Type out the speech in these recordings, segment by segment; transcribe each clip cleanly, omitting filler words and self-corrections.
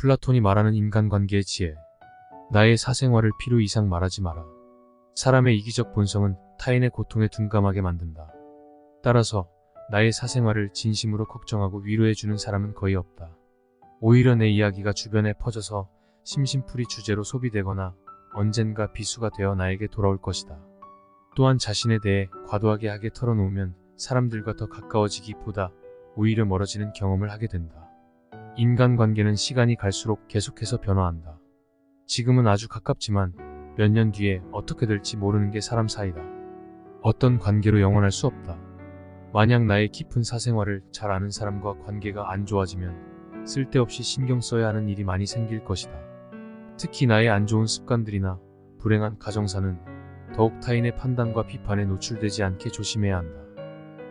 플라톤이 말하는 인간관계의 지혜. 나의 사생활을 필요 이상 말하지 마라. 사람의 이기적 본성은 타인의 고통에 둔감하게 만든다. 따라서 나의 사생활을 진심으로 걱정하고 위로해주는 사람은 거의 없다. 오히려 내 이야기가 주변에 퍼져서 심심풀이 주제로 소비되거나 언젠가 비수가 되어 나에게 돌아올 것이다. 또한 자신에 대해 과도하게 털어놓으면 사람들과 더 가까워지기보다 오히려 멀어지는 경험을 하게 된다. 인간관계는 시간이 갈수록 계속해서 변화한다. 지금은 아주 가깝지만 몇 년 뒤에 어떻게 될지 모르는 게 사람 사이다. 어떤 관계로 영원할 수 없다. 만약 나의 깊은 사생활을 잘 아는 사람과 관계가 안 좋아지면 쓸데없이 신경 써야 하는 일이 많이 생길 것이다. 특히 나의 안 좋은 습관들이나 불행한 가정사는 더욱 타인의 판단과 비판에 노출되지 않게 조심해야 한다.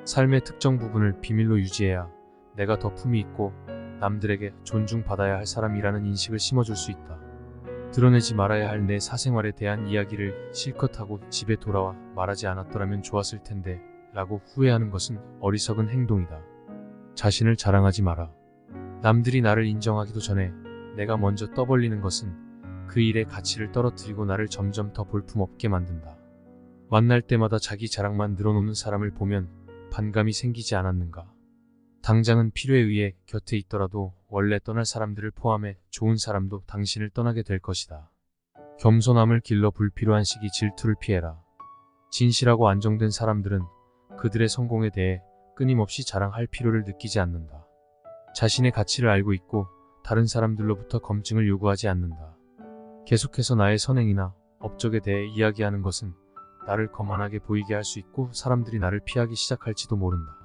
삶의 특정 부분을 비밀로 유지해야 내가 더 품위 있고 남들에게 존중받아야 할 사람이라는 인식을 심어줄 수 있다. 드러내지 말아야 할 내 사생활에 대한 이야기를 실컷 하고 집에 돌아와 말하지 않았더라면 좋았을 텐데 라고 후회하는 것은 어리석은 행동이다. 자신을 자랑하지 마라. 남들이 나를 인정하기도 전에 내가 먼저 떠벌리는 것은 그 일의 가치를 떨어뜨리고 나를 점점 더 볼품없게 만든다. 만날 때마다 자기 자랑만 늘어놓는 사람을 보면 반감이 생기지 않았는가. 당장은 필요에 의해 곁에 있더라도 원래 떠날 사람들을 포함해 좋은 사람도 당신을 떠나게 될 것이다. 겸손함을 길러 불필요한 시기 질투를 피해라. 진실하고 안정된 사람들은 그들의 성공에 대해 끊임없이 자랑할 필요를 느끼지 않는다. 자신의 가치를 알고 있고 다른 사람들로부터 검증을 요구하지 않는다. 계속해서 나의 선행이나 업적에 대해 이야기하는 것은 나를 거만하게 보이게 할 수 있고 사람들이 나를 피하기 시작할지도 모른다.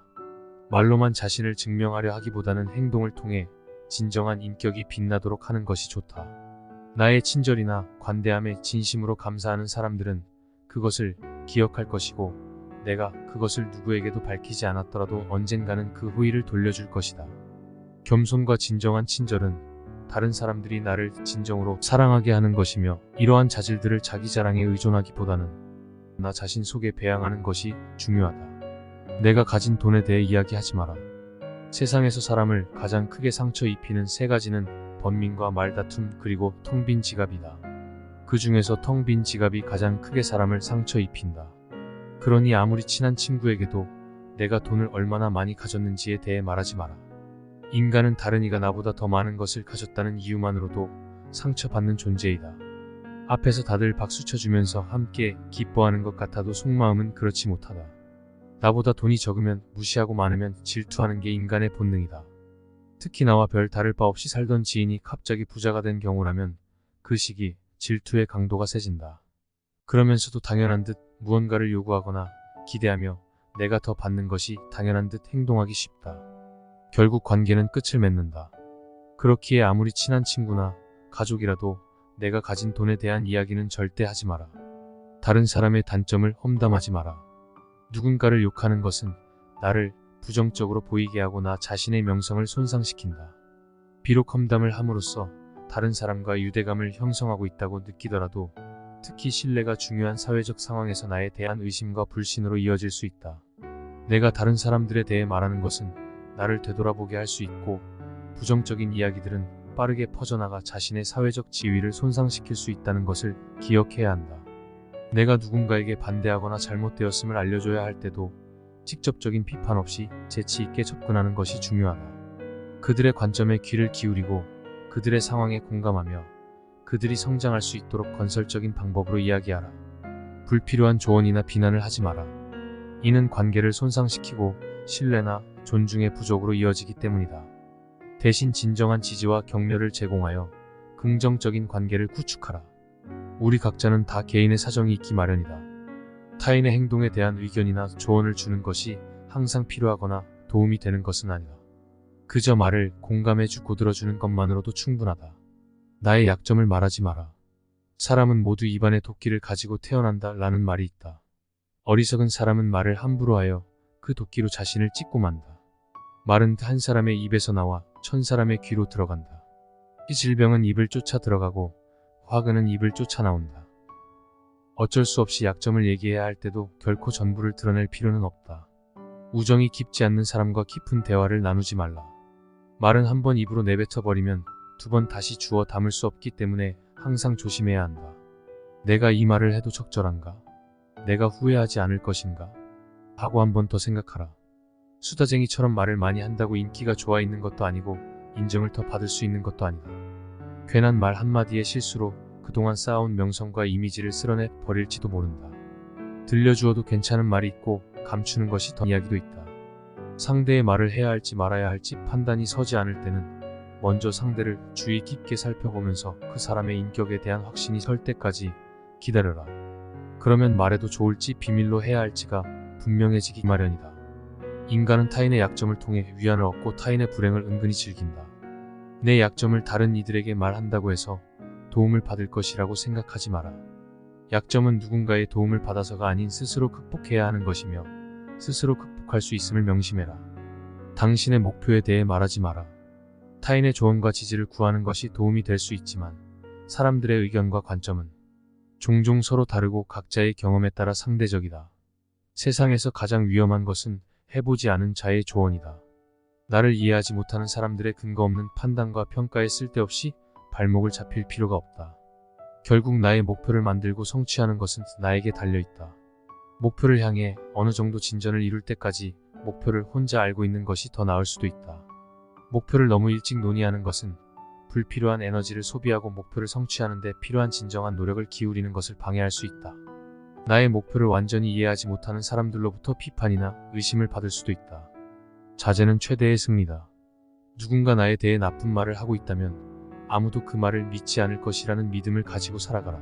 말로만 자신을 증명하려 하기보다는 행동을 통해 진정한 인격이 빛나도록 하는 것이 좋다. 나의 친절이나 관대함에 진심으로 감사하는 사람들은 그것을 기억할 것이고 내가 그것을 누구에게도 밝히지 않았더라도 언젠가는 그 호의를 돌려줄 것이다. 겸손과 진정한 친절은 다른 사람들이 나를 진정으로 사랑하게 하는 것이며 이러한 자질들을 자기 자랑에 의존하기보다는 나 자신 속에 배양하는 것이 중요하다. 내가 가진 돈에 대해 이야기하지 마라. 세상에서 사람을 가장 크게 상처 입히는 세 가지는 번민과 말다툼 그리고 텅 빈 지갑이다. 그 중에서 텅 빈 지갑이 가장 크게 사람을 상처 입힌다. 그러니 아무리 친한 친구에게도 내가 돈을 얼마나 많이 가졌는지에 대해 말하지 마라. 인간은 다른 이가 나보다 더 많은 것을 가졌다는 이유만으로도 상처받는 존재이다. 앞에서 다들 박수 쳐주면서 함께 기뻐하는 것 같아도 속마음은 그렇지 못하다. 나보다 돈이 적으면 무시하고 많으면 질투하는 게 인간의 본능이다. 특히 나와 별 다를 바 없이 살던 지인이 갑자기 부자가 된 경우라면 그 시기 질투의 강도가 세진다. 그러면서도 당연한 듯 무언가를 요구하거나 기대하며 내가 더 받는 것이 당연한 듯 행동하기 쉽다. 결국 관계는 끝을 맺는다. 그렇기에 아무리 친한 친구나 가족이라도 내가 가진 돈에 대한 이야기는 절대 하지 마라. 다른 사람의 단점을 험담하지 마라. 누군가를 욕하는 것은 나를 부정적으로 보이게 하고 나 자신의 명성을 손상시킨다. 비록 험담을 함으로써 다른 사람과 유대감을 형성하고 있다고 느끼더라도 특히 신뢰가 중요한 사회적 상황에서 나에 대한 의심과 불신으로 이어질 수 있다. 내가 다른 사람들에 대해 말하는 것은 나를 되돌아보게 할 수 있고 부정적인 이야기들은 빠르게 퍼져나가 자신의 사회적 지위를 손상시킬 수 있다는 것을 기억해야 한다. 내가 누군가에게 반대하거나 잘못되었음을 알려줘야 할 때도 직접적인 비판 없이 재치 있게 접근하는 것이 중요하다. 그들의 관점에 귀를 기울이고 그들의 상황에 공감하며 그들이 성장할 수 있도록 건설적인 방법으로 이야기하라. 불필요한 조언이나 비난을 하지 마라. 이는 관계를 손상시키고 신뢰나 존중의 부족으로 이어지기 때문이다. 대신 진정한 지지와 격려를 제공하여 긍정적인 관계를 구축하라. 우리 각자는 다 개인의 사정이 있기 마련이다. 타인의 행동에 대한 의견이나 조언을 주는 것이 항상 필요하거나 도움이 되는 것은 아니다. 그저 말을 공감해주고 들어주는 것만으로도 충분하다. 나의 약점을 말하지 마라. 사람은 모두 입안에 도끼를 가지고 태어난다 라는 말이 있다. 어리석은 사람은 말을 함부로 하여 그 도끼로 자신을 찢고 만다. 말은 한 사람의 입에서 나와 1000사람의 귀로 들어간다. 이 질병은 입을 쫓아 들어가고 화근은 입을 쫓아 나온다. 어쩔 수 없이 약점을 얘기해야 할 때도 결코 전부를 드러낼 필요는 없다. 우정이 깊지 않는 사람과 깊은 대화를 나누지 말라. 말은 한번 입으로 내뱉어버리면 두 번 다시 주워 담을 수 없기 때문에 항상 조심해야 한다. 내가 이 말을 해도 적절한가? 내가 후회하지 않을 것인가? 하고 한 번 더 생각하라. 수다쟁이처럼 말을 많이 한다고 인기가 좋아 있는 것도 아니고 인정을 더 받을 수 있는 것도 아니다. 괜한 말 한마디의 실수로 그동안 쌓아온 명성과 이미지를 쓸어내 버릴지도 모른다. 들려주어도 괜찮은 말이 있고 감추는 것이 더 이야기도 있다. 상대의 말을 해야 할지 말아야 할지 판단이 서지 않을 때는 먼저 상대를 주의 깊게 살펴보면서 그 사람의 인격에 대한 확신이 설 때까지 기다려라. 그러면 말해도 좋을지 비밀로 해야 할지가 분명해지기 마련이다. 인간은 타인의 약점을 통해 위안을 얻고 타인의 불행을 은근히 즐긴다. 내 약점을 다른 이들에게 말한다고 해서 도움을 받을 것이라고 생각하지 마라. 약점은 누군가의 도움을 받아서가 아닌 스스로 극복해야 하는 것이며 스스로 극복할 수 있음을 명심해라. 당신의 목표에 대해 말하지 마라. 타인의 조언과 지지를 구하는 것이 도움이 될 수 있지만 사람들의 의견과 관점은 종종 서로 다르고 각자의 경험에 따라 상대적이다. 세상에서 가장 위험한 것은 해보지 않은 자의 조언이다. 나를 이해하지 못하는 사람들의 근거 없는 판단과 평가에 쓸데없이 발목을 잡힐 필요가 없다. 결국 나의 목표를 만들고 성취하는 것은 나에게 달려있다. 목표를 향해 어느 정도 진전을 이룰 때까지 목표를 혼자 알고 있는 것이 더 나을 수도 있다. 목표를 너무 일찍 논의하는 것은 불필요한 에너지를 소비하고 목표를 성취하는 데 필요한 진정한 노력을 기울이는 것을 방해할 수 있다. 나의 목표를 완전히 이해하지 못하는 사람들로부터 비판이나 의심을 받을 수도 있다. 자제는 최대의 승리다. 누군가 나에 대해 나쁜 말을 하고 있다면 아무도 그 말을 믿지 않을 것이라는 믿음을 가지고 살아가라.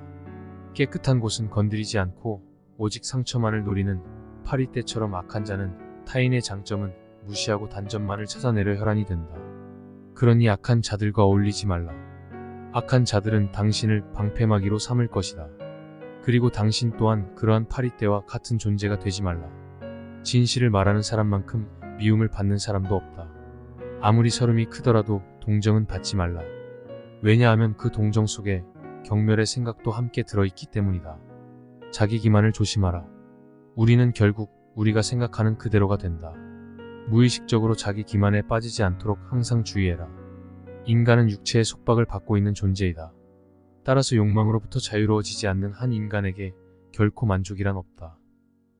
깨끗한 곳은 건드리지 않고 오직 상처만을 노리는 파리떼처럼 악한 자는 타인의 장점은 무시하고 단점만을 찾아내려 혈안이 된다. 그러니 악한 자들과 어울리지 말라. 악한 자들은 당신을 방패막이로 삼을 것이다. 그리고 당신 또한 그러한 파리떼와 같은 존재가 되지 말라. 진실을 말하는 사람만큼 미움을 받는 사람도 없다. 아무리 서름이 크더라도 동정은 받지 말라. 왜냐하면 그 동정 속에 경멸의 생각도 함께 들어있기 때문이다. 자기 기만을 조심하라. 우리는 결국 우리가 생각하는 그대로가 된다. 무의식적으로 자기 기만에 빠지지 않도록 항상 주의해라. 인간은 육체의 속박을 받고 있는 존재이다. 따라서 욕망으로부터 자유로워지지 않는 한 인간에게 결코 만족이란 없다.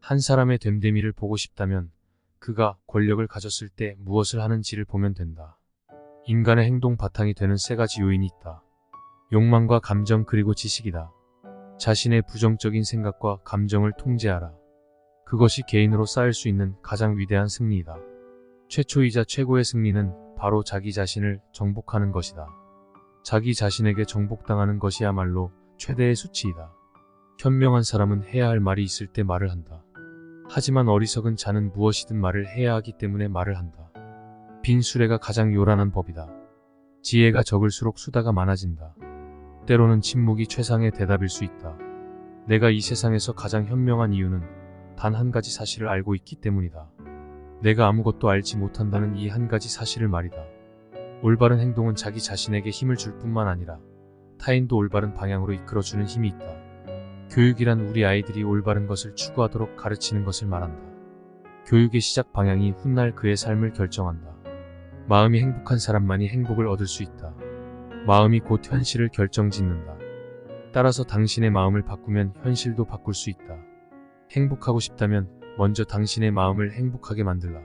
한 사람의 됨됨이를 보고 싶다면 그가 권력을 가졌을 때 무엇을 하는지를 보면 된다. 인간의 행동 바탕이 되는 세 가지 요인이 있다. 욕망과 감정 그리고 지식이다. 자신의 부정적인 생각과 감정을 통제하라. 그것이 개인으로 쌓일 수 있는 가장 위대한 승리이다. 최초이자 최고의 승리는 바로 자기 자신을 정복하는 것이다. 자기 자신에게 정복당하는 것이야말로 최대의 수치이다. 현명한 사람은 해야 할 말이 있을 때 말을 한다. 하지만 어리석은 자는 무엇이든 말을 해야 하기 때문에 말을 한다. 빈 수레가 가장 요란한 법이다. 지혜가 적을수록 수다가 많아진다. 때로는 침묵이 최상의 대답일 수 있다. 내가 이 세상에서 가장 현명한 이유는 단 한 가지 사실을 알고 있기 때문이다. 내가 아무것도 알지 못한다는 이 한 가지 사실을 말이다. 올바른 행동은 자기 자신에게 힘을 줄 뿐만 아니라 타인도 올바른 방향으로 이끌어주는 힘이 있다. 교육이란 우리 아이들이 올바른 것을 추구하도록 가르치는 것을 말한다. 교육의 시작 방향이 훗날 그의 삶을 결정한다. 마음이 행복한 사람만이 행복을 얻을 수 있다. 마음이 곧 현실을 결정짓는다. 따라서 당신의 마음을 바꾸면 현실도 바꿀 수 있다. 행복하고 싶다면 먼저 당신의 마음을 행복하게 만들라.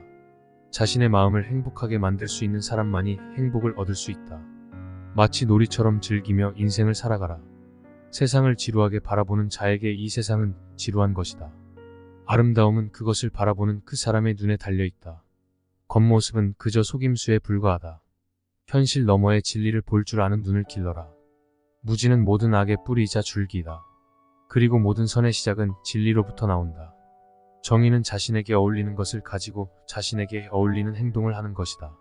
자신의 마음을 행복하게 만들 수 있는 사람만이 행복을 얻을 수 있다. 마치 놀이처럼 즐기며 인생을 살아가라. 세상을 지루하게 바라보는 자에게 이 세상은 지루한 것이다. 아름다움은 그것을 바라보는 그 사람의 눈에 달려있다. 겉모습은 그저 속임수에 불과하다. 현실 너머의 진리를 볼 줄 아는 눈을 길러라. 무지는 모든 악의 뿌리이자 줄기이다. 그리고 모든 선의 시작은 진리로부터 나온다. 정의는 자신에게 어울리는 것을 가지고 자신에게 어울리는 행동을 하는 것이다.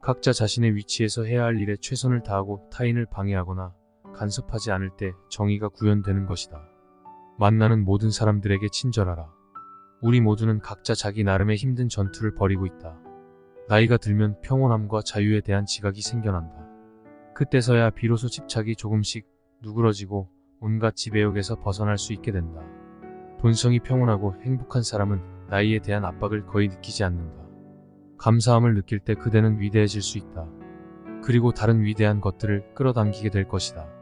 각자 자신의 위치에서 해야 할 일에 최선을 다하고 타인을 방해하거나 간섭하지 않을 때 정의가 구현되는 것이다. 만나는 모든 사람들에게 친절하라. 우리 모두는 각자 자기 나름의 힘든 전투를 벌이고 있다. 나이가 들면 평온함과 자유에 대한 지각이 생겨난다. 그때서야 비로소 집착이 조금씩 누그러지고 온갖 지배욕에서 벗어날 수 있게 된다. 본성이 평온하고 행복한 사람은 나이에 대한 압박을 거의 느끼지 않는다. 감사함을 느낄 때 그대는 위대해질 수 있다. 그리고 다른 위대한 것들을 끌어당기게 될 것이다.